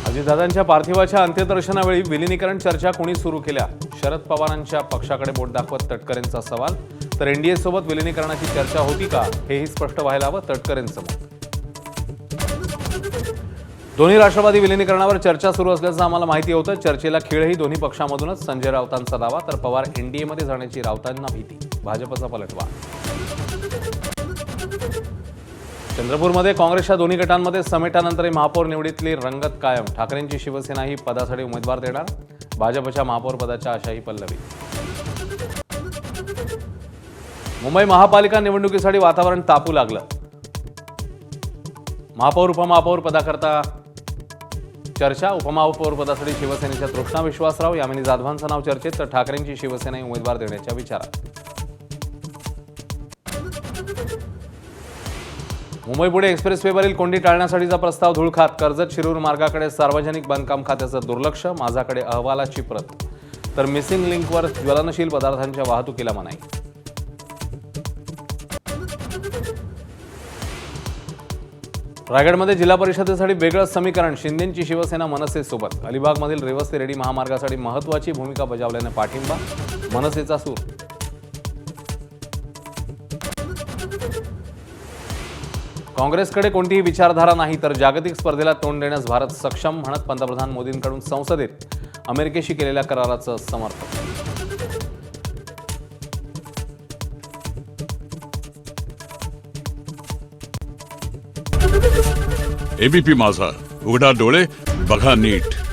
अजितदादांच्या पार्थिवाच्या अंत्यदर्शनावेळी विलीनीकरण चर्चा कोणी सुरू केल्या? शरद पवारांच्या पक्षाकडे बोट दाखवत तटकरेंचा सवाल. तर एनडीए सोबत विलीनीकरणाची चर्चा होती का हेही स्पष्ट व्हायला हवं, तटकरेंचं मत. दोन्ही राष्ट्रवादी विलीनीकरणावर चर्चा सुरू असल्याचं आम्हाला माहिती होतं. चर्चेला खीळही दोन्ही पक्षांमधूनच. संजय राऊतांचा दावा. तर पवार एनडीएमध्ये जाण्याची राऊतांना भीती. भाजपचा पलटवार. चंद्रपूरमध्ये काँग्रेसच्या दोन्ही गटांमध्ये समेटानंतर महापौर निवडीतली रंगत कायम. ठाकरेंची शिवसेना ही पदासाठी उमेदवार देणार. भाजपच्या महापौर पदाच्या आशाही पल्लवी. मुंबई महापालिका निवडणुकीसाठी वातावरण तापू लागलं. महापौर उपमहापौर पदाकरता चर्चा. उपमहापौर पदासाठी शिवसेनेच्या तृष्णा विश्वासराव, यामिनी जाधवांचं नाव चर्चेत. तर ठाकरेंची शिवसेना उमेदवार देण्याच्या विचारात. मुंबई पुणे एक्सप्रेसवेवरील कोंडी टाळण्यासाठीचा प्रस्ताव धूळ खात. कर्जत शिरूर मार्गाकडे सार्वजनिक बांधकाम खात्याचं दुर्लक्ष. माझाकडे अहवालाची प्रत. तर मिसिंग लिंकवर ज्वलनशील पदार्थांच्या वाहतुकीला मनाई. रायगडमध्ये जिल्हा परिषदेसाठी वेगळं समीकरण. शिंदेंची शिवसेना मनसेसोबत. अलिबागमधील रेवस ते रेडी महामार्गासाठी महत्त्वाची भूमिका बजावल्याने पाठिंबा. मनसेचा सूर. काँग्रेसकडे कोणतीही विचारधारा नाही, तर जागतिक स्पर्धेला तोंड देण्यास भारत सक्षम म्हणत पंतप्रधान मोदींकडून संसदेत अमेरिकेशी केलेल्या कराराचं समर्थन. एबीपी माझा, उघडा डोळे बघा नीट.